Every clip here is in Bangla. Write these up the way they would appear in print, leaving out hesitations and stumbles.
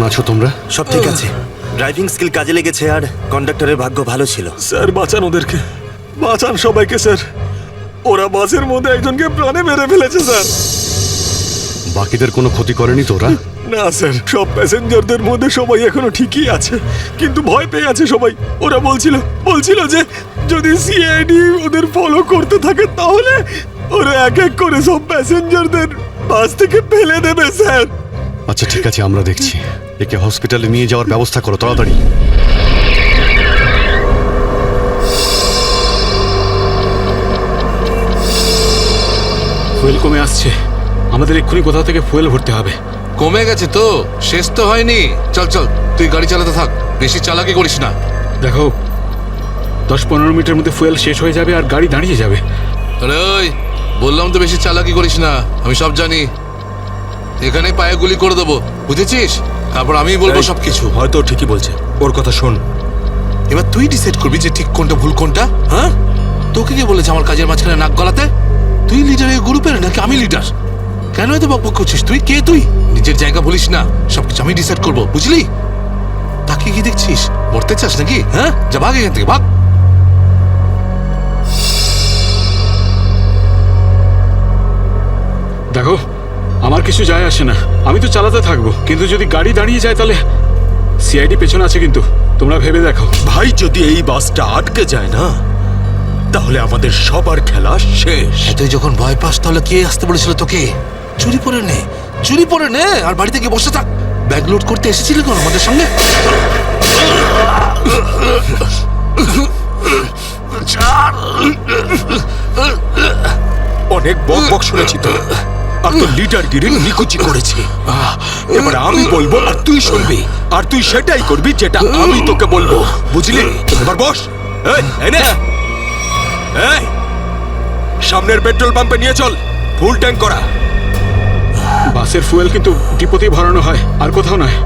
আছো তোমরা? সব ঠিক আছে, ড্রাইভিং স্কিল কাজে লেগেছে আর কন্ডাক্টরের ভাগ্য ভালো ছিল। স্যার বাঁচান ওদেরকে, বাঁচান সবাইকে স্যার। ওরা বাসের মধ্যে একজনকে প্রাণে মেরে ফেলেছে স্যার। বাকিদের কোনো ক্ষতি করেনি তো ওরা? না স্যার, সব প্যাসেঞ্জারদের মধ্যে সবাই এখনো ঠিকই আছে, কিন্তু ভয় পেয়ে আছে সবাই। ওরা বলছিল যে যদি সিআইডি ওদের ফলো করতে থাকে তাহলে ওরা এক এক করে সব প্যাসেঞ্জারদের বাস থেকে ফেলে দেবে স্যার। আচ্ছা ঠিক আছে, আমরা দেখছি। একে হসপিটালে নিয়ে যাওয়ার ব্যবস্থা করো তাড়াতাড়ি। ফুয়েল কমে আসছে, আমাদের এক্ষুনি কোথাও থেকে ফুয়েল ভরতে হবে। কমে গেছে তো, শেষ তো হয়নি। চল চল, তুই গাড়ি চালাতে থাক, বেশি চালাকি করিস না। দেখো 10-15 মিনিটের মধ্যে ফুয়েল শেষ হয়ে যাবে আর গাড়ি দাঁড়িয়ে যাবে। আরে ওই, বললাম তো বেশি চালাকি করিস না, আমি সব জানি। এখানে পায়ে গুলি করে দেবো, বুঝেছিস? তারপর আমি বলবো সবকিছু। হয়তো ঠিকই বলছে, ওর কথা শোন। এবার তুই ডিসাইড করবি যে ঠিক কোনটা ভুল কোনটা। হ্যাঁ, তোকে কে বলেছে আমার কাজের মাঝখানে নাক গলাতে? তুই লিডার এই গ্রুপের নাকি আমি লিডার? কেন এত বকবক করছিস? তুই কে? তুই নিজের জায়গা বলিস না, সবকিছু আমি ডিসাইড করবো, বুঝলি? তাকে কি দেখছিস? মরতে চাস নাকি? হ্যাঁ, যা ভাগ এখান থেকে, ভাগ। দেখো আমার কিছু যায় আসে না, আমি তো চালাতে থাকবো, কিন্তু যদি গাড়ি দাঁড়িয়ে যায় তাহলে সিআইডি পেছনে আছে, কিন্তু তোমরা ভেবে দেখো। ভাই, যদি এই বাসটা আটকে যায় না তাহলে আমাদের সবার খেলা শেষ। তুই যখন ভয় পাস তাহলে কে আসতে বলেছিল তোকে? চুরি পরে নে আর বাড়িতে গিয়ে বসে থাক। ব্যাগ লোড করতে এসেছিলি কোন আমাদের সঙ্গে? অনেক বক শুনেছি তো, আর তো লিডারগিরি নিকুচি করেছি। এবার আমি বলবো আর তুই শুনবি, আর তুই সেটাই করবি যেটা আমি তোকে বলবো, বুঝলি? এবার বস। এই নে, এই সামনের পেট্রোল পাম্পে নিয়ে চল, ফুল ট্যাঙ্ক করা। বাসের ফুয়েল কিন্তু ডিপোতেই ভরানো হয়, আর কোথাও নয়।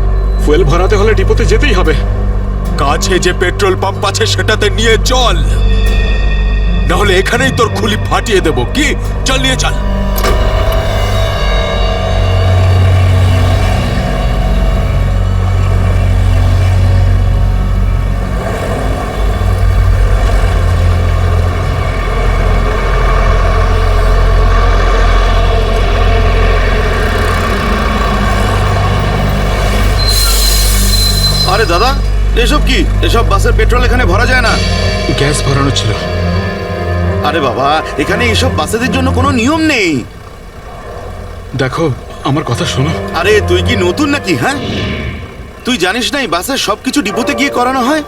ফুয়েল ভরাতে হলে ডিপোতে যেতেই হবে। কাছে যে পেট্রোল পাম্প আছে সেটাতে নিয়ে চল, নাহলে এখানেই তোর খুলি ফাটিয়ে দেবো। কি? চল নিয়ে চল। আরে দাদা, এসব কি? এসব বাসের পেট্রোল এখানে ভরা যায় না। গ্যাস ভরানো ছিল। আরে বাবা, এখানে এসব বাসেদের জন্য কোনো নিয়ম নেই। দেখো আমার কথা শোনো। আরে তুই কি নতুন নাকি? হ্যাঁ, তুই জানিস না এই বাসের সবকিছু ডিপোতে গিয়ে করানো হয়,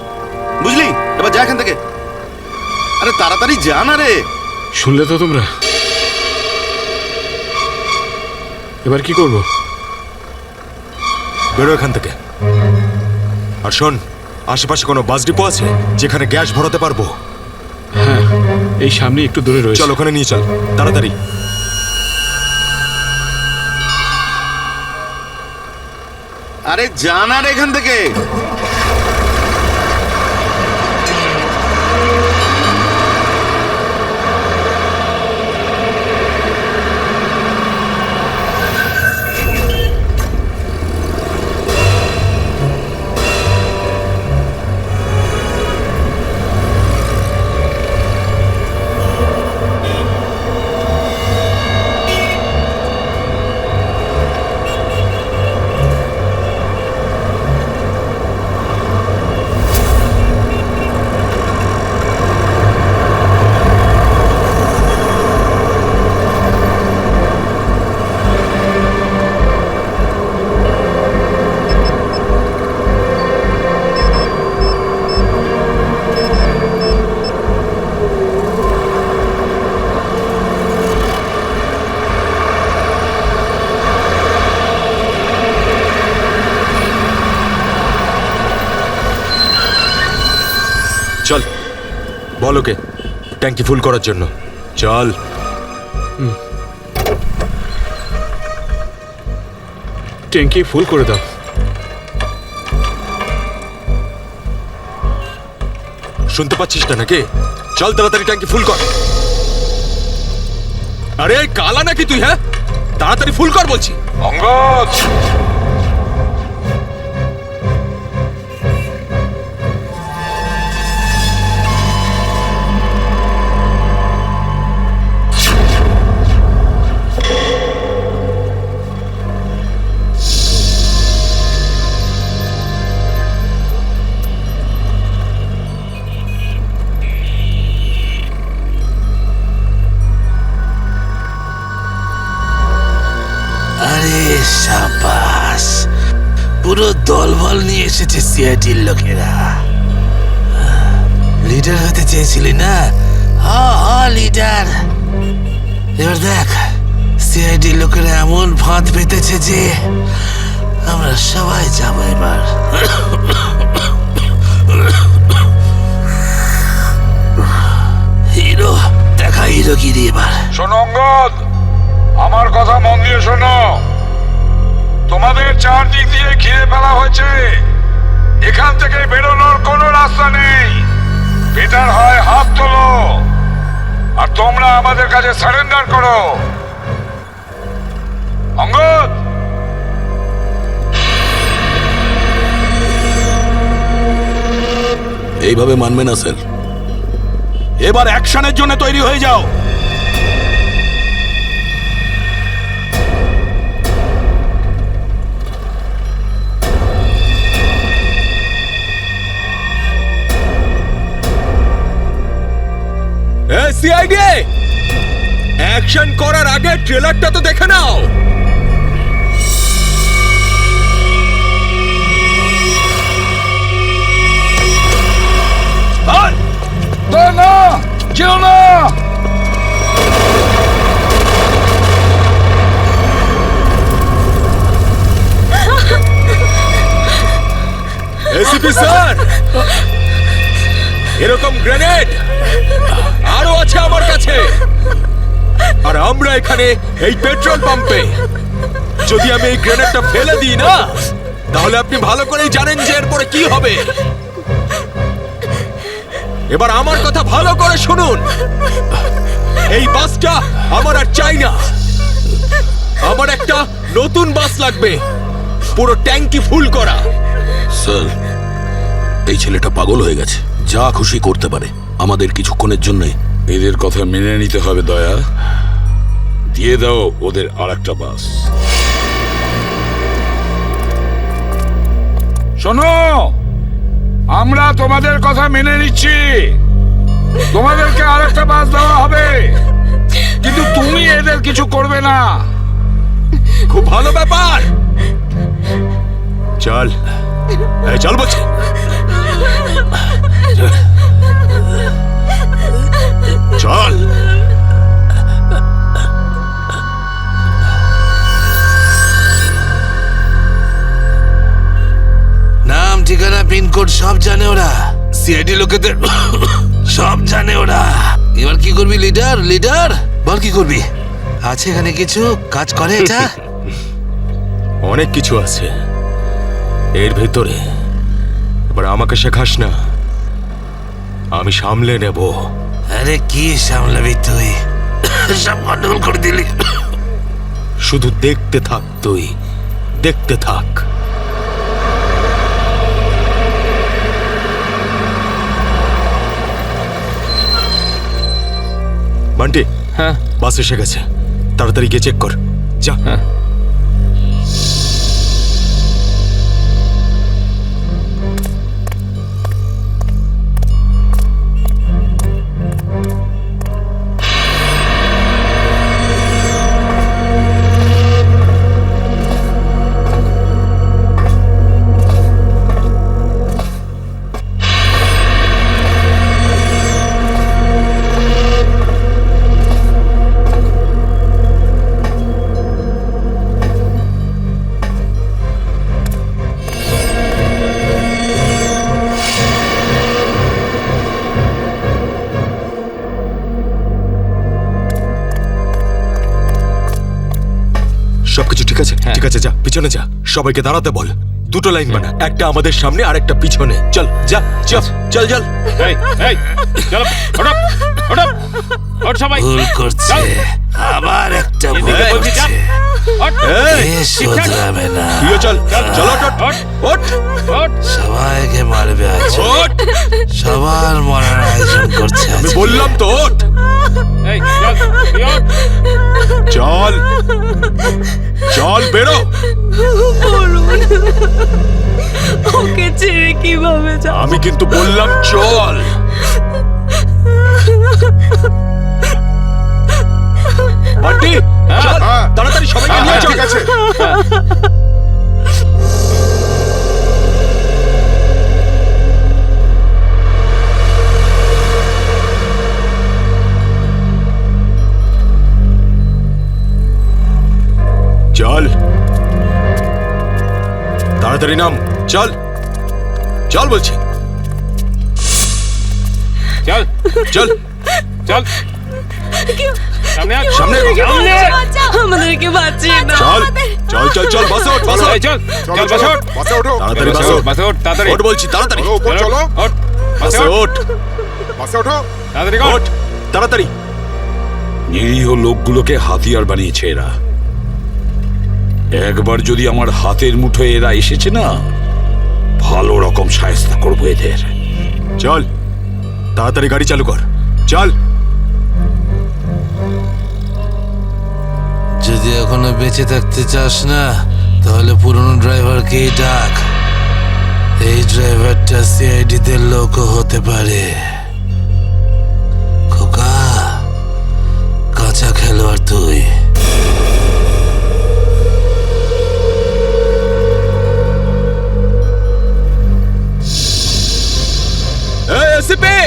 বুঝলি? এবার যা এখান থেকে, আরে তাড়াতাড়ি যা না রে। শুনলে তো তোমরা? এবার কি করব? বেরো এখান থেকে। আর শোন, আশেপাশে কোনো বাস ডিপো আছে যেখানে গ্যাস ভরাতে পারবো? হ্যাঁ, এই সামনে একটু দূরে রয়েছে। চল ওখানে নিয়ে চল তাড়াতাড়ি। আরে যা না রে এখান থেকে। চল, বল ওকে ট্যাঙ্কি ফুল করার জন্য। চল। ট্যাঙ্কি ফুল করে দাও। শুনতে পাচ্ছিস না নাকি? চল তাড়াতাড়ি ট্যাঙ্কি ফুল কর। আরে কালা নাকি তুই? হ্যাঁ, তাড়াতাড়ি ফুল কর বলছি। অঙ্গদ, সাবাস, পুরো দলবল নিয়ে এসেছে সিআইডির লোকেরা। লিডার হতে চেয়েছিলি না? লিডার। এবার দেখ, সিআইডির লোকেরা এমন ফাঁদ পেতেছে যে আমরা সবাই যাবো এবার। হিরো দেখা, হিরোগিরি এবার। শোনো অঙ্গদ, আমার কথা মন দিয়ে শোনো। তোমাদের চারদিক দিয়ে ঘিরে ফেলা হয়েছে, এখান থেকে বেরোনোর কোনো রাস্তা নেই। বেটার হয় হাত তোলো আর তোমরা আমাদের কাছে সারেন্ডার করো। অঙ্গদ, এইভাবে মানবে না স্যার। এবার অ্যাকশনের জন্য তৈরি হয়ে যাও। সিআইডি, অ্যাকশন করার আগে ট্রেলারটা তো দেখে নাও। না, যেও না। এসিপি স্যার, এরকম গ্রেনেড আরো আছে আমার কাছে। আর আমরা এখানে এই পেট্রোল পাম্পে, যদি আমি এই গ্রেনেডটা ফেলে দিই না, তাহলে আপনি ভালো করেই জানেন যে এরপরে কি হবে। এবার আমার কথা ভালো করে শুনুন। এই বাসটা আমার আর চাই না। আমার একটা নতুন বাস লাগবে, পুরো ট্যাঙ্কি ফুল করা। স্যার, এই ছেলেটা পাগল হয়ে গেছে, যা খুশি করতে পারে আমাদের কিছুক্ষণের জন্য। এদের কথা মেনে নিতে হবে দয়া। দিয়ে দাও ওদের আর একটা বাস। শোনো, আমরা তোমাদের কথা মেনে নিচ্ছি, তোমাদেরকে আর একটা বাস দেওয়া হবে, কিন্তু তুমি এদের কিছু করবে না। খুব ভালো ব্যাপার। চল, চল বলছি। চল। নাম, ঠিকানা, পিনকোড সব জানে ওরা। সিআইডি লোকেদের সব জানে ওরা। এবার কি করবি লিডার? লিডার বল, কি করবি? আছে এখানে কিছু কাজ করে এটা? অনেক কিছু আছে এর ভেতরে। এবার আমাকে শেখাস না, আমি সামলে নেব। আরে কি সামলাবি তুই? সব গন্ডগোল করে দিলি। শুধু দেখতে থাক, তুই দেখতে থাক। বান্টি, হ্যাঁ বাস এসে গেছে, তাড়াতাড়ি গিয়ে চেক কর। যা। সবকিছু ঠিক আছে? ঠিক আছে, যা পিছনে যা, সবাইকে দাঁড়াতে বল। দুটো লাইন বানা, একটা আমাদের সামনে আর একটা পিছনে। চল, যা, চল চল চল। ভুল করছে, আবার একটা ভুল করছে। এ শুধরাবে না। তুইও চল, চল, ওঠ, ওঠ। সবাইকে মারবে আজ। ওঠ, সবার মরার আয়োজন করছে আজ। আমি বললাম তো ওঠ। চল চল, বেরো। ওকে ছেড়ে কিভাবে যাব? আমি কিন্তু বললাম চল। বান্টি, চল, তাড়াতাড়ি সবাইকে নিয়ে চল। ঠিক আছে। তাড়াতাড়ি নাম, চল চল বলছি, চল চল চল, সামনে আয়, সামনে সামনে আয়। আমাদেরকে বাঁচিয়ে দাও। চল চল চল চল, বাসে ওঠ, বাসে ওঠ, চল চল, বাসে ওঠ, বাসে ওঠো, তাড়াতাড়ি বাসে ওঠ, বাসে ওঠ, তাড়াতাড়ি ওঠ বলছি, তাড়াতাড়ি চলো, উপর চলো, ওঠ, বাসে ওঠ, বাসে ওঠো। তাড়াতাড়ি ওঠ, তাড়াতাড়ি। নিরীহ লোকগুলোকে হাতিয়ার বানিয়েছে এরা। একবার যদি আমার হাতের মুঠোয় এরা এসেছে না, ভালো রকম শায়েস্তা করবো এদের। চল তাড়াতাড়ি গাড়ি চালু কর, চল। যদি এখনো বেঁচে থাকতে চাস না তাহলে পুরনো ড্রাইভারকেই ডাক। এই ড্রাইভারটা সিআইডি দের লোকও হতে পারে। খোকা, কাঁচা খেলোয়াড় তুই। এই এসিপি,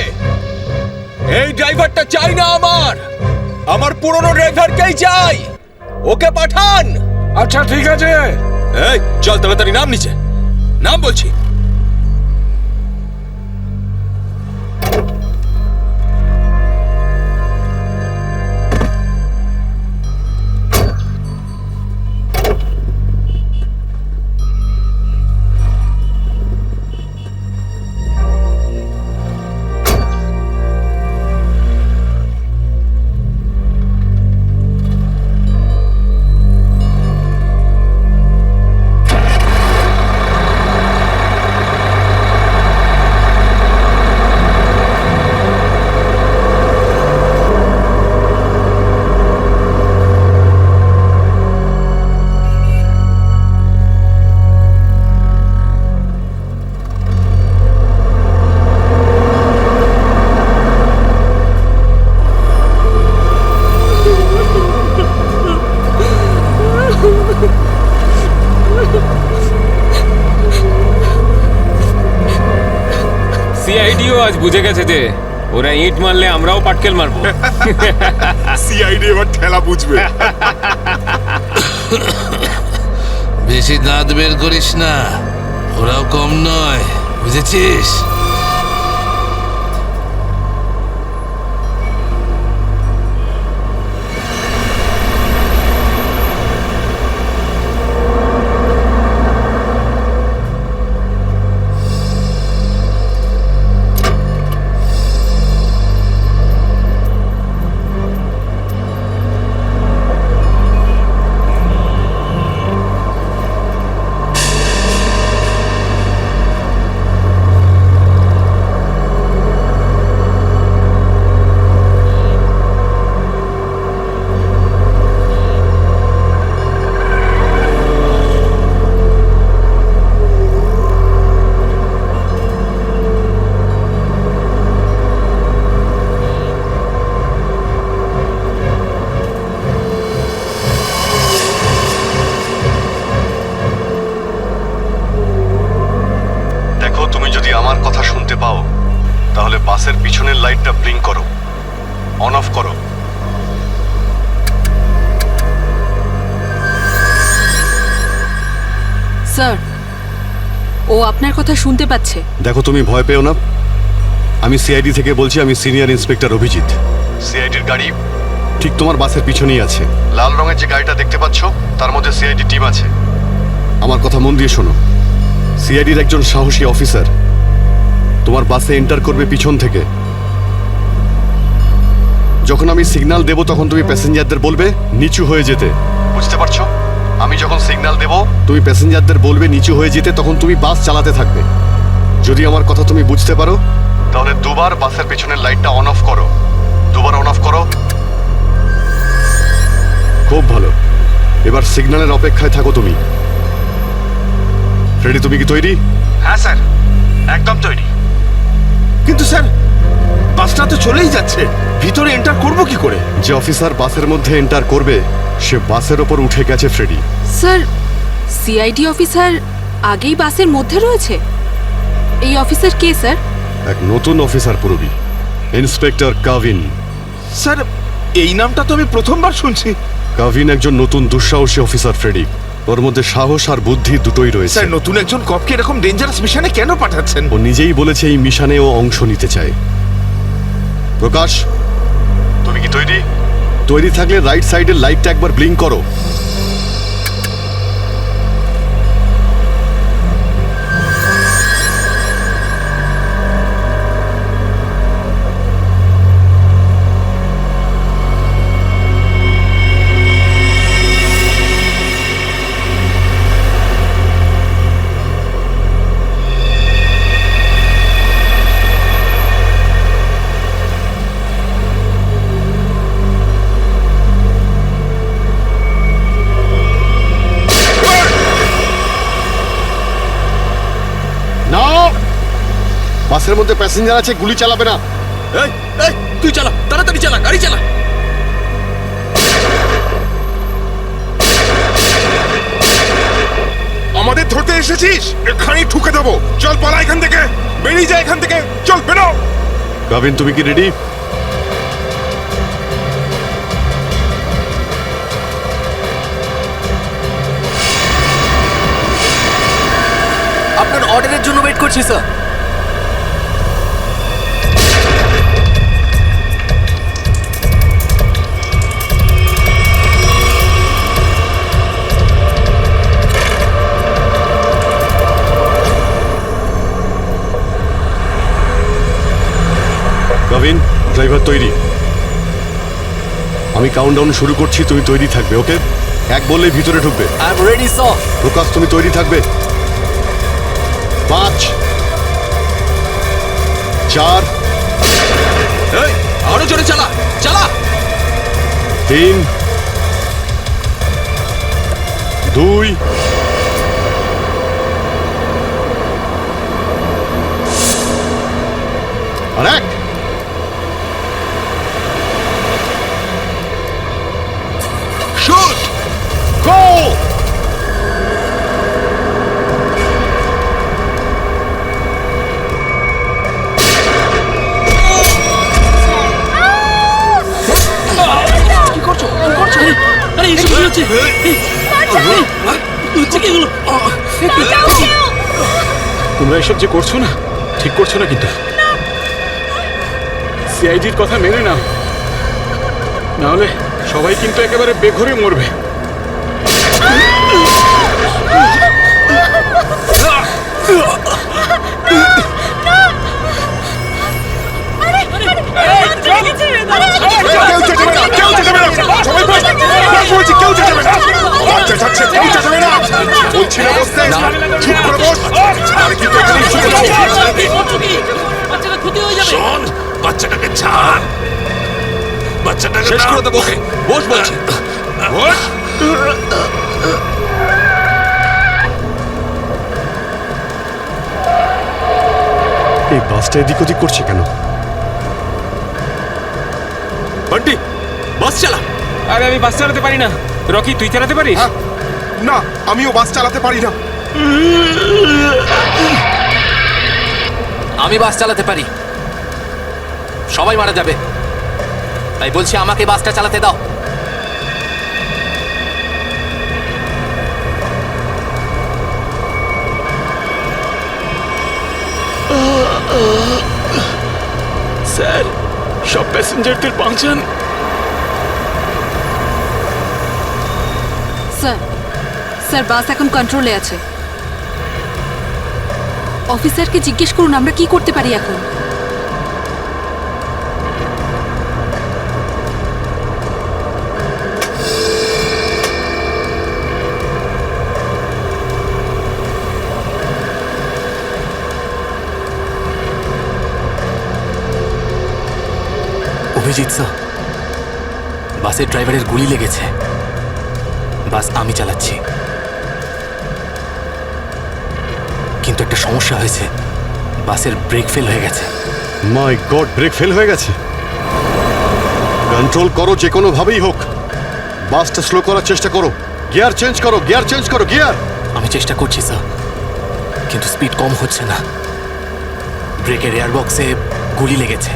এই ড্রাইভারটা চাই না আমার পুরনো ড্রাইভারকেই চাই, ওকে পাঠান। আচ্ছা ঠিক আছে, এই চল তাড়াতাড়ি নাম নিচে, নাম বলছি। সিআইডিও আজ বুঝে গেছে যে ওরা ইট মারলে আমরাও পাটকেল মারবো। সিআইডি এবার ঠেলা বুঝবে। বেশি দাঁত বের করিস না, ওরাও কম নয়, বুঝেছিস? দেখো, তুমি যদি আমার কথা শুনতে পাও তাহলে বাসের পিছনের লাইটটা ব্লিঙ্ক করো, অন অফ করো। স্যার, ও আপনার কথা শুনতে পাচ্ছে। দেখো, তুমি ভয় পেও না, আমি সিআইডি থেকে বলছি, আমি সিনিয়র ইন্সপেক্টর অভিজিৎ। সিআইডির গাড়ি ঠিক তোমার বাসের পিছনেই আছে। লাল রঙের যে গাড়িটা দেখতে পাচ্ছ তার মধ্যে সিআইডি টিম আছে। আমার কথা মন দিয়ে শোনো, সিআইডির একজন সাহসী অফিসার তোমার বাসে এন্টার করবে পিছন থেকে। যখন আমি সিগন্যাল দেব তখন তুমি প্যাসেঞ্জারদের বলবে নিচু হয়ে যেতে, বুঝতে পারছো? আমি যখন সিগন্যাল দেব তুমি প্যাসেঞ্জারদের বলবে নিচু হয়ে যেতে, তখন তুমি বাস চালাতে থাকবে। যদি আমার কথা তুমি বুঝতে পারো তাহলে দুবার বাসের পেছনের লাইটটা অন অফ করো, দুবার অন অফ করো। খুব ভালো, এবার সিগন্যালের অপেক্ষায় থাকো তুমি। ফ্রেডি, তুমি কি তৈরি? হ্যাঁ স্যার, একদম তৈরি। কিন্তু স্যার, বাসটা তো চলেই যাচ্ছে, ভিতরে এন্টার করব কি করে? যে অফিসার বাসের মধ্যে এন্টার করবে সে বাসের ওপর উঠে গেছে ফ্রেডি। স্যার, সিআইডি অফিসার আগেই বাসের মধ্যে রয়েছে। এই অফিসার কে স্যার? এক নতুন অফিসার পুরবি, ইন্সপেক্টর কাভিন। স্যার, এই নামটা তো আমি প্রথমবার শুনছি। কাভিন একজন নতুন দুঃসাহসী অফিসার ফ্রেডি। ওর মধ্যে সাহস আর বুদ্ধি দুটোই রয়েছে। স্যার নতুন একজন কপকে এরকম ডেঞ্জারাস মিশনে কেন পাঠাচ্ছেন? ও নিজেই বলেছে এই মিশনে ও অংশ নিতে চায়। প্রকাশ, তুমি কি তৈরি? তৈরি থাকলে রাইট সাইডের লাইটটা একবার ব্লিঙ্ক করো। বাসের মধ্যে প্যাসেঞ্জার আছে, গুলি চালাবে না। এই এই তুই চালা, তাড়াতাড়ি চালা, গাড়ি চালা। আমাদের ধরতে এসেছিস? এখানেই ঠুকে দেবো। চল পালা এখান থেকে, বেরিয়ে যা এখান থেকে, চল বেরো। গাভিন, তুমি কি রেডি? আপনার অর্ডারের জন্য ওয়েট করছি স্যার। গাভিন, ড্রাইভার তৈরি। আমি কাউন্টডাউন শুরু করছি, তুমি তৈরি থাকবে। ওকে, এক বললেই ভিতরে ঢুকবে। I am ready sir. Prakash, তুমি তৈরি থাকবে। 5 4 এই আরো জোরে চালা, চালা। 3 2 আর 1। শুট। গো! কি করছো? কি করছো? আরে এসব কি হচ্ছে? হচ্ছে কি এগুলো? তোমরা এসব যে করছো না, ঠিক করছো না কিন্তু। সিআইডির কথা মেনে নাও, নাহলে সবাই কিন্তু একেবারে বেঘরে মরবে। বলছি না বসতে, চুপ করে বস। আর কিন্তু এখানেই শুতে দাও। শোন, বাচ্চাটাকে ছাড়, বাচ্চাটাকে শেষ করে দেবো ওকে। বস বলছি, বস। এই বাসটা এদিক ওদিক করছে কেন? বান্টি, বাস চালা। আরে আমি বাস চালাতে পারি না। রকি, তুই চালাতে পারিস? না, আমিও বাস চালাতে পারি না। আমি বাস চালাতে পারি। সবাই মারা যাবে, তাই বলছি আমাকে বাসটা চালাতে দাও। স্যার, সব প্যাসেঞ্জারদের বাঁচান। স্যার, স্যার বাস এখন কন্ট্রোলে আছে। অফিসারকে জিজ্ঞেস করুন আমরা কি করতে পারি এখন। অভিজিৎ স্যার, বাসের ড্রাইভারের গুলি লেগেছে। বাস আমি চালাচ্ছি, কিন্তু একটা সমস্যা হয়েছে। বাসের ব্রেক ফেল হয়ে গেছে। মাই গড, ব্রেক ফেল হয়ে গেছে। কন্ট্রোল করো যে কোনো ভাবেই হোক। বাসটা স্লো করার চেষ্টা করো। গিয়ার চেঞ্জ করো, গিয়ার চেঞ্জ করো, গিয়ার। আমি চেষ্টা করছি স্যার, কিন্তু স্পিড কম হচ্ছে না। ব্রেকের এয়ার বক্সে গুলি লেগেছে।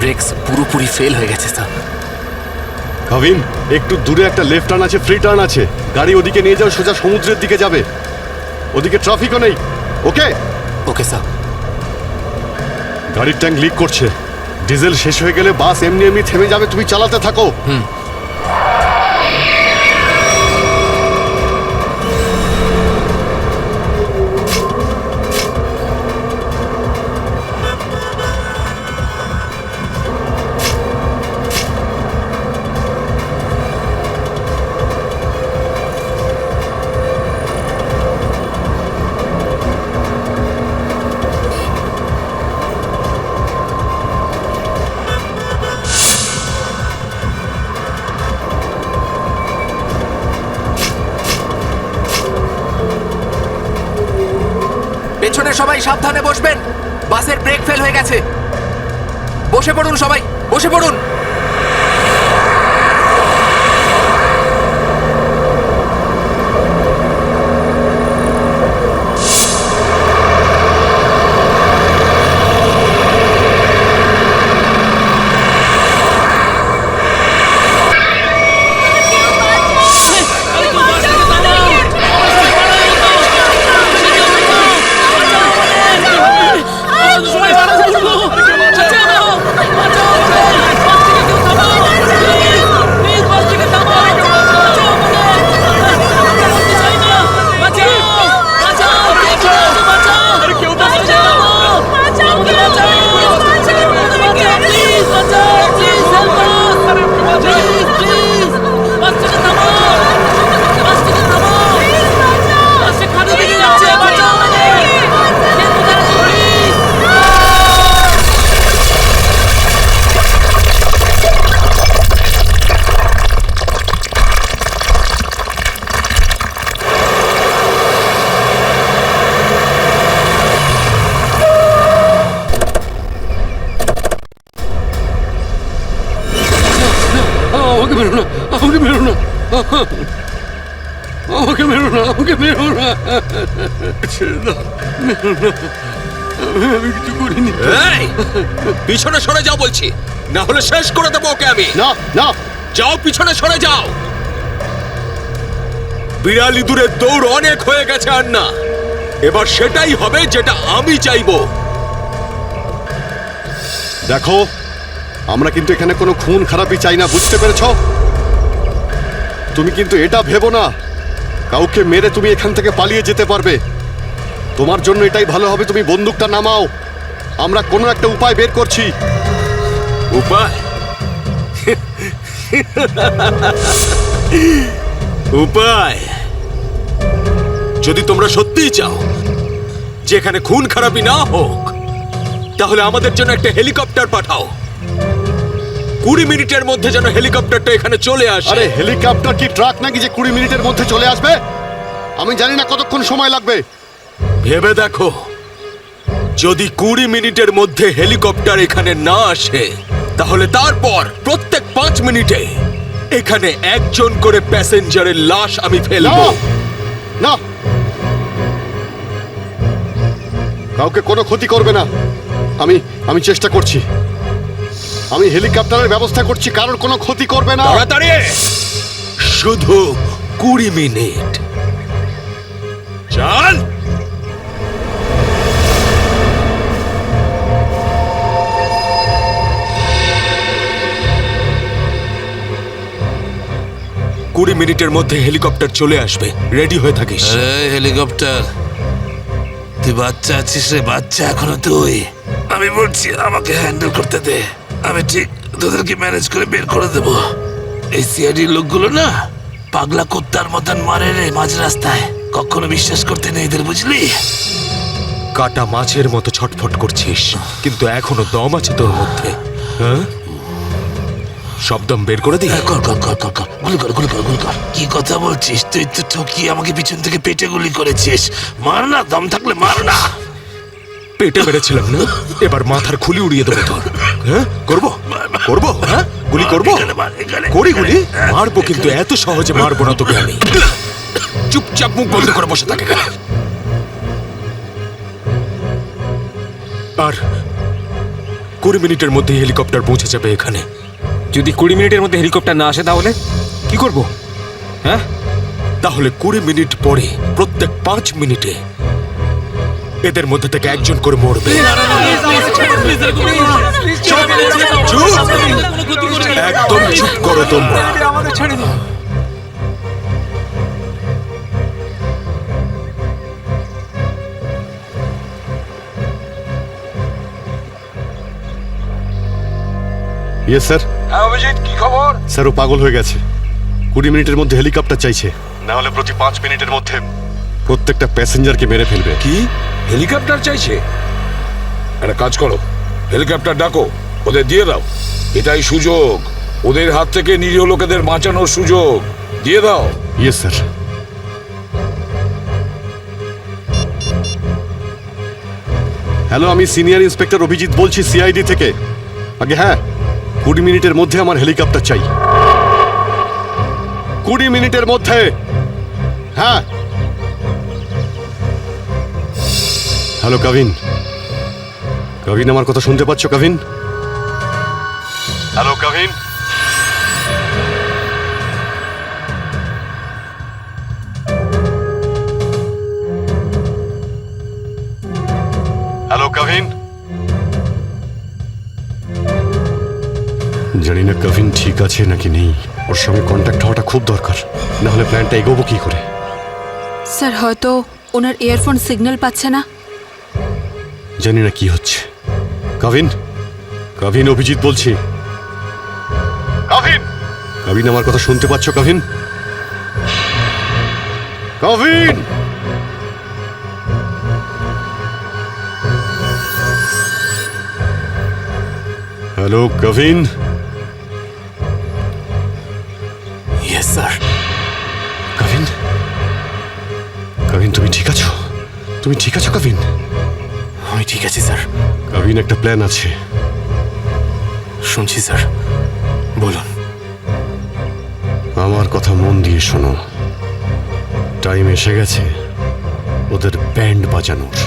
ব্রেকস পুরোপুরি ফেল হয়ে গেছে স্যার। ভাবিন, একটু দূরে একটা লেফট টার্ন আছে, ফ্রি টার্ন আছে। গাড়ি ওদিকে নিয়ে যাও, সোজা সমুদ্রের দিকে যাবে। ওদিকে ট্রাফিকও নেই। ওকে? Okay sir. গাড়ির ট্যাঙ্ক লিক করছে। ডিজেল শেষ হয়ে গেলে বাস এমনি এমনি থেমে যাবে, তুমি চালাতে থাকো। পেছনে সবাই সাবধানে বসবেন, বাসের ব্রেক ফেল হয়ে গেছে। বসে পড়ুন সবাই, বসে পড়ুন। এই, পিছনে সরে যাও বলছি, না হলে শেষ করে দেবো ওকে আমি। না না, যাও, পিছনে সরে যাও। বিড়াল ইঁদুরের দৌড় অনেক হয়ে গেছে আর না। এবার সেটাই হবে যেটা আমি চাইবো। দেখো, আমরা কিন্তু এখানে কোনো খুন খারাপি চাই না, বুঝতে পেরেছো? তুমি কিন্তু এটা ভেবো না কাউকে মেরে তুমি এখান থেকে পালিয়ে যেতে পারবে। তোমার জন্য এটাই ভালো হবে, তুমি বন্দুকটা নামাও। আমরা কোনো একটা উপায় বের করছি। উপায়? উপায়? যদি তোমরা সত্যিই চাও যে এখানে খুন খারাপি না হোক, তাহলে আমাদের জন্য একটা হেলিকপ্টার পাঠাও। 20 মিনিটের মধ্যে যেন হেলিকপ্টারটা এখানে চলে আসে। আরে হেলিকপ্টার কি ট্রাক নাকি যে 20 মিনিটের মধ্যে চলে আসবে? আমি জানি না কতক্ষণ সময় লাগবে। ভেবে দেখো, যদি 20 মিনিটের মধ্যে হেলিকপ্টার এখানে না আসে, তাহলে তারপর প্রত্যেক 5 মিনিটে এখানে একজন করে প্যাসেঞ্জারের লাশ আমি ফেলবো। না, কাউকে কোনো ক্ষতি করবে না। আমি চেষ্টা করছি। আমি হেলিকপ্টারের ব্যবস্থা করছি, কারোর কোনো ক্ষতি করবে না। তাড়াতাড়ি, শুধু 20 মিনিট। চল। কুড়ি মিনিটের মধ্যে হেলিকপ্টার চলে আসবে, রেডি হয়ে থাকিস। হেলিকপ্টার, তুই বাচ্চা আছিস রে, বাচ্চা এখনো তুই। আমি বলছি আমাকে হ্যান্ডেল করতে দে, আমি ঠিক তোদেরকে ম্যানেজ করে বের করে দেব। এই সিআইডির লোকগুলো না পাগলা কুত্তার মতন মারে রে মাঝ রাস্তায়, কখনো বিশ্বাস করতে নেই এদের, বুঝলি? কাটা মাছের মতো ছটফট করছিস, কিন্তু এখনো দম আছে তোর মধ্যে। হ্যাঁ, সব দম বের করে দি। কর কর কর কর কর, গুলি কর গুলি কর গুলি কর। কি কথা বলছিস? তুই তো ঠকিয়ে আমাকে পিছন থেকে পেটে গুলি করেছিস। মার না, দম থাকলে মার না। পেটে মেরেছিলাম না, এবার মাথার খুলি উড়িয়ে দেবো তোর। হ্যাঁ, করবো করবো, হ্যাঁ গুলি করবো, করি গুলি মারবো, কিন্তু এত সহজে মারবো না তোকে আমি। চুপচাপ মুখ বন্ধ করে বসে থাকে। আর 20 মিনিটের মধ্যে হেলিকপ্টার পৌঁছে যাবে এখানে। যদি 20 মিনিটের মধ্যে হেলিকপ্টার না আসে তাহলে কি করব? হ্যাঁ, তাহলে 20 মিনিট পরে প্রত্যেক 5 মিনিটে এদের মধ্যে থেকে একজন করে মরবে। চুপ! একদম চুপ করো তোমরা। Yes sir. হ্যাঁ অভিজিৎ, কি খবর? স্যার ও পাগল হয়ে গেছে। 20 মিনিটের মধ্যে হেলিকপ্টার চাইছে, না হলে প্রতি 5 মিনিটের মধ্যে প্রত্যেকটা প্যাসেঞ্জারকে মেরে ফেলবে। কি হেলিকপ্টার চাইছে? একটা কাজ করো, হেলিকপ্টার ডাকো, ওদের দিয়ে দাও। এটাই সুযোগ, ওদের হাত থেকে নিরীহ লোকেদের বাঁচানোর সুযোগ। দিয়ে দাও। Yes sir. হ্যালো, আমি সিনিয়র ইন্সপেক্টর অভিজিৎ বলছি সিআইডি থেকে। আগে হ্যাঁ, 20 মিনিটের মধ্যে আমার হেলিকপ্টার চাই। 20 মিনিটের মধ্যে। হ্যাঁ। হ্যালো কাভিন। কাভিন, আমার কথা শুনতে পাচ্ছ কাভিন? হ্যালো কাভিন। হ্যালো কাভিন। জানি না কাভিন ঠিক আছে নাকি নেই। ওর সঙ্গে কন্ট্যাক্ট হওয়াটা খুব দরকার, না হলে প্ল্যানটা এগোবো কি করে? স্যার, হয়তো ওনার ইয়ারফোন সিগন্যাল পাচ্ছে না। জানি না কি হচ্ছে। কাভিন, কাভিন, অভিজিৎ বলছি। কাভিন, কাভিন, আমার কথা শুনতে পাচ্ছ Kavin? Kavin! Hello Kavin. Yes sir. Kavin, Kavin, তুমি ঠিক আছো? তুমি ঠিক আছো কাভিন? আমি ঠিক আছি স্যার। কাভিন, একটা প্ল্যান আছে। শুনছি স্যার, বলুন। আমার কথা মন দিয়ে শোনো। টাইম এসে গেছে ওদের ব্যান্ড বাজানোর।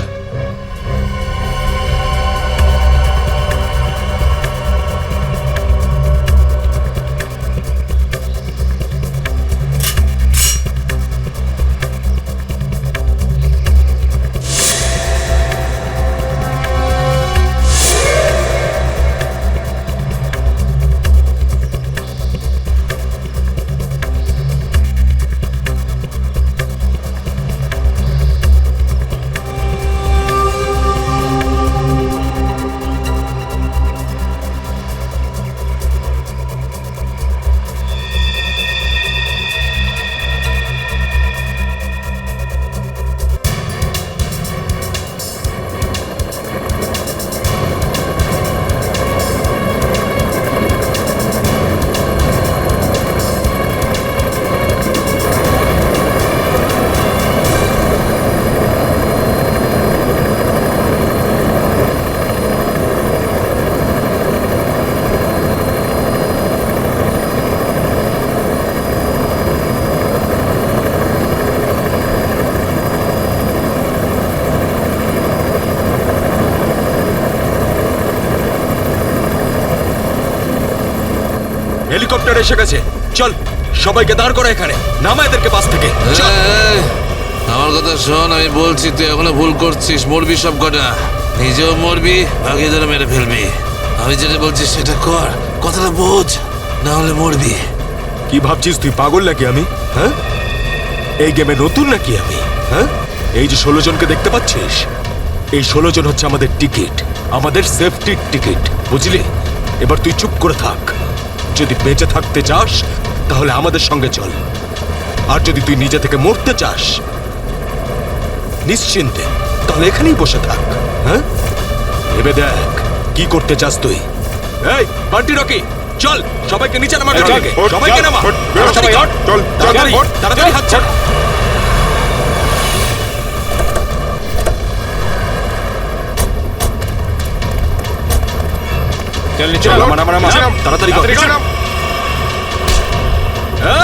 হেলিকপ্টার এসে গেছে। চল, সবাইকে দাঁড় করা এখানে। নামা এদেরকে বাস থেকে। চল। এই, আমার কথা শোন, আমি বলছি তুই এখনো ভুল করছিস। মরবি সব কটা, নিজেও মরবি, বাকিদের মেরে ফেলবি। আমি যেটা বলছি সেটা কর, কথাটা বোঝ, না হলে মরবি। কি ভাবছিস তুই পাগল নাকি আমি? হ্যাঁ, এই গেমে নতুন নাকি আমি? হ্যাঁ, এই যে 16 জনকে দেখতে পাচ্ছিস, এই 16 জন হচ্ছে আমাদের টিকিট, আমাদের সেফটির টিকিট, বুঝলি? এবার তুই চুপ করে থাক। যদি বেঁচে থাকতে চাস তাহলে আমাদের সঙ্গে চল, আর যদি তুই নিজে থেকে মরতে চাস নিশ্চিন্তে, তাহলে এখানেই বসে থাক। হ্যাঁ, ভেবে দেখ কি করতে চাস তুই। এই বান্টি রকি, চল সবাইকে নিচে নামা। সবাইকে নামা, তাড়াতাড়ি হাত ছাড়। চল নিচে নামা। তাড়াতাড়ি কর।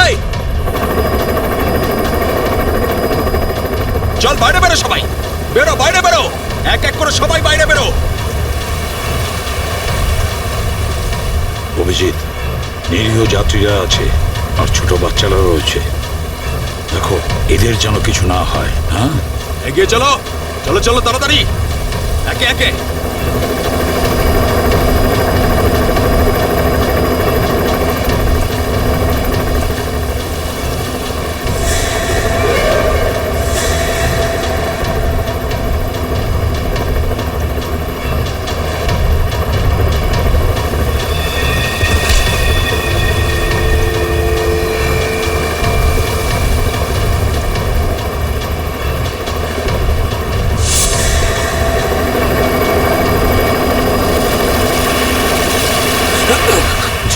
এই চল, বাইরে বেরো সবাই, বেরো, বাইরে বেরো, এক এক করে সবাই বাইরে বেরো। অভিজিৎ, নিরীহ যাত্রীরা আছে আর ছোট বাচ্চারা রয়েছে। দেখো এদের যেন কিছু না হয়। হ্যাঁ, এগিয়ে চলো, চলো চলো তাড়াতাড়ি, একে একে।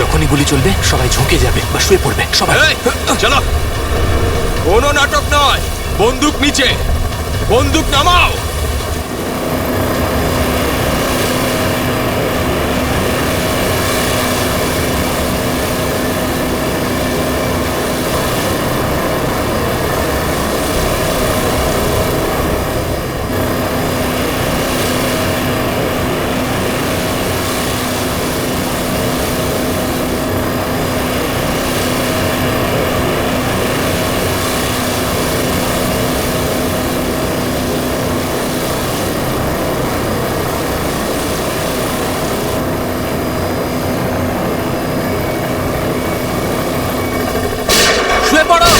যখনই গুলি চলবে সবাই ঝুঁকে যাবে বা শুয়ে পড়বে সবাই। এই, চলো, কোনো নাটক নয়, বন্দুক নিচে, বন্দুক নামাও। শুয়ে পড়ো।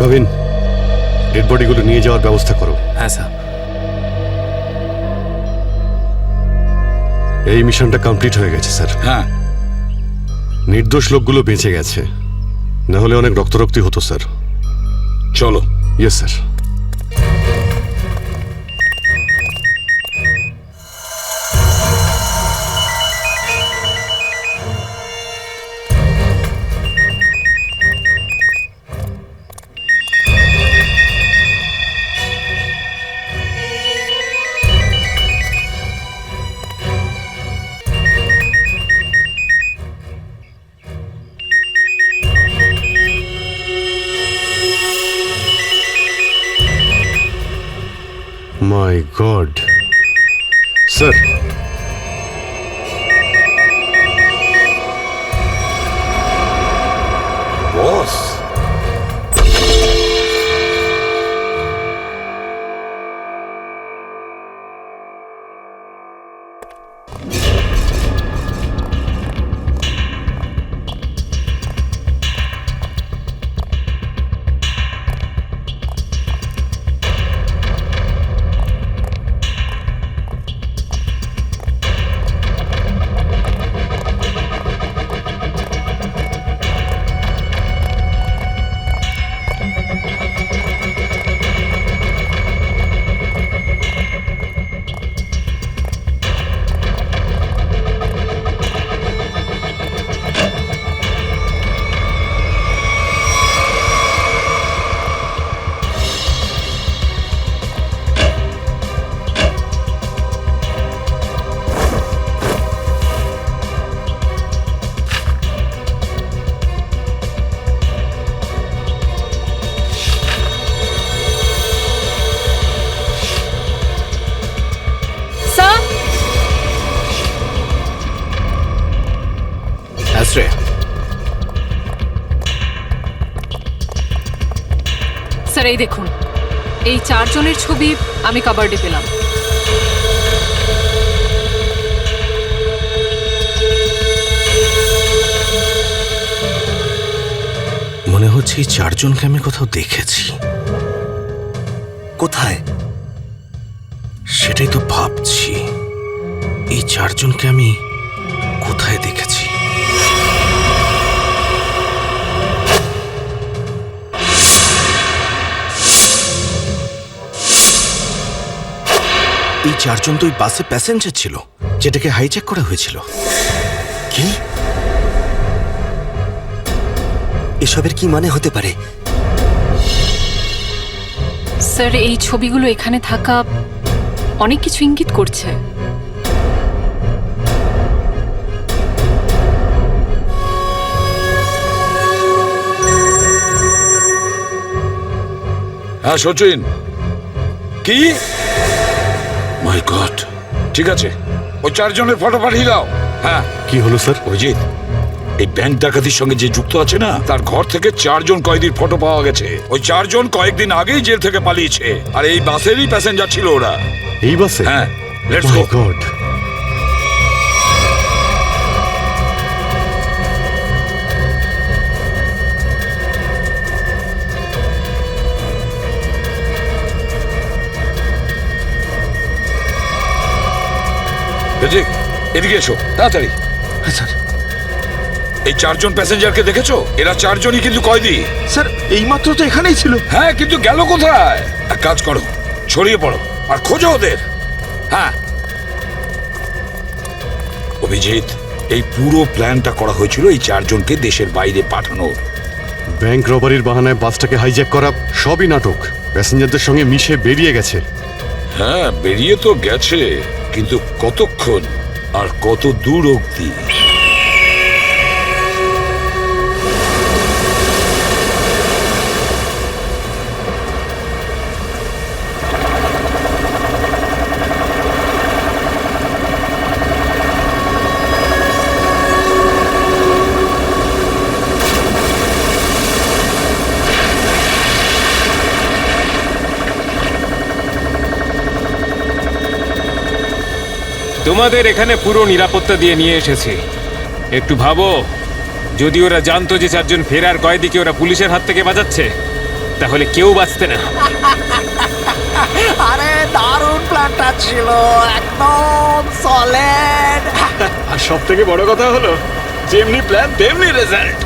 কাবিন, ডেড বডিগুলো নিয়ে যাওয়ার ব্যবস্থা করো। হ্যাঁ স্যার। এই মিশনটা কমপ্লিট হয়ে গেছে স্যার। হ্যাঁ, নির্দোষ লোকগুলো বেঁচে গেছে, না হলে অনেক রক্তারক্তি হতো স্যার। চলো। Yes sir. My god sir, boss, Shreya, sir এই দেখুন, এই 4 জনের ছবি আমি কাবার্ডে পেলাম। মনে হচ্ছে এই 4 জনকে আমি কোথাও দেখেছি। কোথায় সেটাই তো ভাবছি। এই 4 জনকে আমি কোথায় দেখেছি? এই চারজন তো ওই বাসে প্যাসেঞ্জার ছিল যেটাকে হাইজ্যাক করা হয়েছিল। কি এসবের কি মানে হতে পারে? স্যার, এই ছবিগুলো এখানে থাকা অনেক কিছু ইঙ্গিত করছে। হ্যাঁ সচিন, কি? মাই গড, ঠিক আছে, ওই চারজনের ফটো পাঠিয়ে দাও। হ্যাঁ। কি হলো স্যার? অভিজিৎ, এই ব্যাংক ডাকাতির সঙ্গে যে যুক্ত আছে না, তার ঘর থেকে 4 জন কয়েদির ফটো পাওয়া গেছে। ওই 4 জন কয়েকদিন আগেই জেল থেকে পালিয়েছে, আর এই বাসেরই প্যাসেঞ্জার ছিল ওরা। এই বাসে? হ্যাঁ, let's my go. God. Abhijit, এদিকে এসো তাড়াতাড়ি। হ্যাঁ স্যার। এই 4 জন প্যাসেঞ্জারকে দেখেছো? এরা 4 জনই কিন্তু কয়েদি। স্যার এইমাত্র তো এখানেই ছিল। হ্যাঁ, কিন্তু গেল কোথায়? এক কাজ করো, ছড়িয়ে পড়ো আর খোঁজো ওদের। হ্যাঁ অভিজিৎ, এই পুরো প্ল্যানটা করা হয়েছিল এই 4 জনকে দেশের বাইরে পাঠানোর। ব্যাংক রবারির বাহানায় বাসটাকে হাইজ্যাক করা সবই নাটক। প্যাসেঞ্জারদের সঙ্গে মিশে বেরিয়ে গেছে। হ্যাঁ, বেরিয়ে তো গেছে, কিন্তু কতক্ষণ আর কত দূর অবধি? তোমাদের এখানে পুরো নিরাপত্তা দিয়ে নিয়ে এসেছি। একটু ভাবো, যদি ওরা জানতো যে 4 জন ফেরার কয়েদিকে ওরা পুলিশের হাত থেকে বাঁচাচ্ছে, তাহলে কেউ বাঁচতে না। আরে দারুণ প্ল্যানটা ছিল, একদম সলিড। আর সব থেকে বড় কথা হলো, যেমনি প্ল্যান তেমনি রেজাল্ট।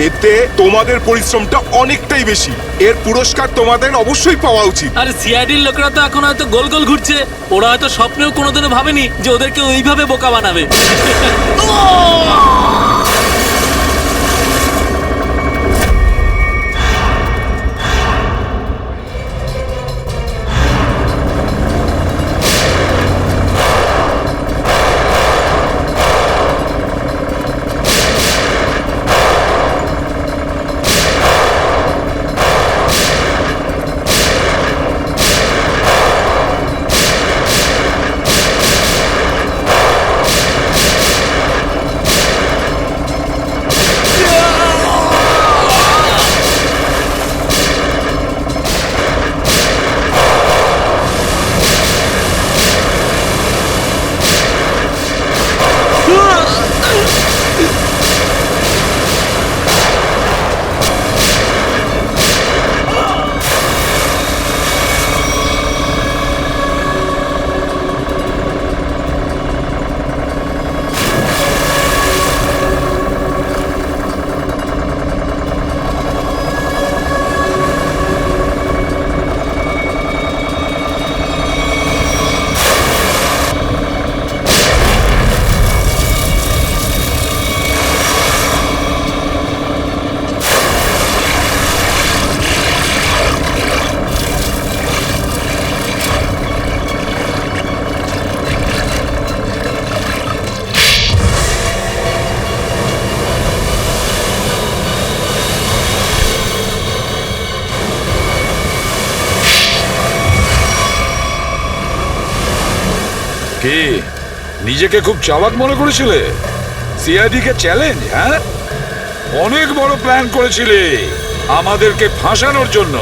এতে তোমাদের পরিশ্রমটা অনেকটাই বেশি। এর পুরস্কার তোমাদের অবশ্যই পাওয়া উচিত। আর সিআইডির লোকেরা তো এখন হয়তো গোল গোল ঘুরছে। ওরা হয়তো স্বপ্নেও কোনোদিনও ভাবেনি যে ওদেরকে ওইভাবে বোকা বানাবে। কি নিজেকে খুব চালাক মনে করেছিলে? সিআইডি কে চ্যালেঞ্জ? হ্যাঁ, অনেক বড় প্ল্যান করেছিলে আমাদেরকে ফাঁসানোর জন্য।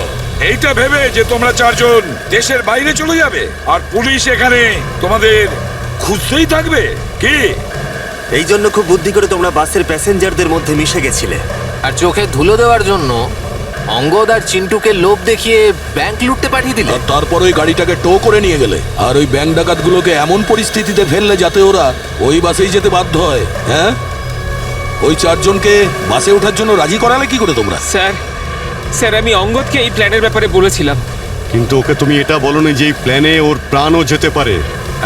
এইটা ভেবে যে তোমরা 4 জন দেশের বাইরে চলে যাবে আর পুলিশ এখানে তোমাদের খুঁজতেই থাকবে। কি এই জন্য খুব বুদ্ধি করে তোমরা বাসের প্যাসেঞ্জারদের মধ্যে মিশে গেছিলে। আর চোখে ধুলো দেওয়ার জন্য অঙ্গদ আর চিন্টুকে লোভ দেখিয়ে ব্যাংক লুটতে পাঠিয়ে দিলে। আর তারপর ওই গাড়িটাকে টো করে নিয়ে গেলে, আর ওই ব্যাংক ডাকাতগুলোকে এমন পরিস্থিতিতে ফেললে যাতে ওরা ওই বাসেই যেতে বাধ্য হয়। হ্যাঁ, ওই 4 জনকে বাসে ওঠার জন্য রাজি করালে কি করে তোমরা? স্যার, আমি অঙ্গদকে এই প্ল্যানের ব্যাপারে বলেছিলাম, কিন্তু ওকে তুমি এটা বলনি যে এই প্ল্যানে ওর প্রাণও যেতে পারে।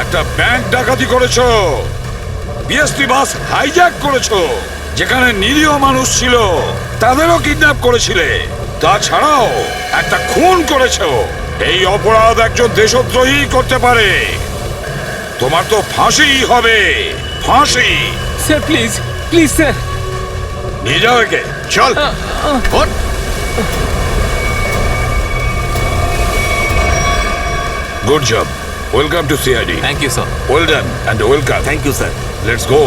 একটা ব্যাংক ডাকাতি করেছো, বিএসটি বাস হাইজ্যাক করেছো, যেখানে নিরীহ মানুষ ছিল তাদেরও কিডন্যাপ করেছিলে, তাছাড়াও একটা খুন করেছো। এই অপরাধ একজন দেশদ্রোহী করতে পারে। তোমার তো ফাঁসি হবে, ফাঁসি। Sir please please sir. নিয়ে যাও একে, চল। ওঠ। Good job. Welcome to CID. Thank you sir. Well done and welcome. Thank you sir. Let's go.